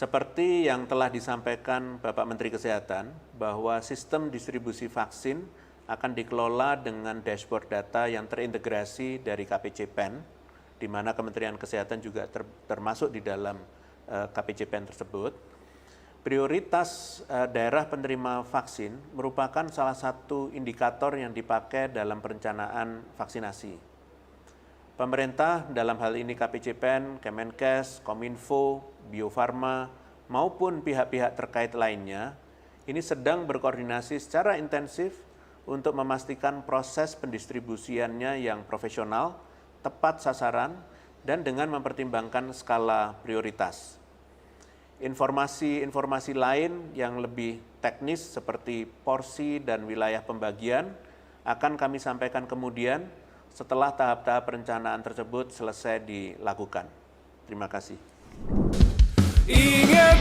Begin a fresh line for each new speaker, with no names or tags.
Seperti yang telah disampaikan Bapak Menteri Kesehatan, bahwa sistem distribusi vaksin akan dikelola dengan dashboard data yang terintegrasi dari KPCPEN, di mana Kementerian Kesehatan juga termasuk di dalam KPCPEN tersebut. Prioritas daerah penerima vaksin merupakan salah satu indikator yang dipakai dalam perencanaan vaksinasi. Pemerintah dalam hal ini KPCPEN, Kemenkes, Kominfo, Bio Farma, maupun pihak-pihak terkait lainnya, ini sedang berkoordinasi secara intensif untuk memastikan proses pendistribusiannya yang profesional, tepat sasaran, dan dengan mempertimbangkan skala prioritas. Informasi-informasi lain yang lebih teknis seperti porsi dan wilayah pembagian akan kami sampaikan kemudian setelah tahap-tahap perencanaan tersebut selesai dilakukan. Terima kasih. Ingat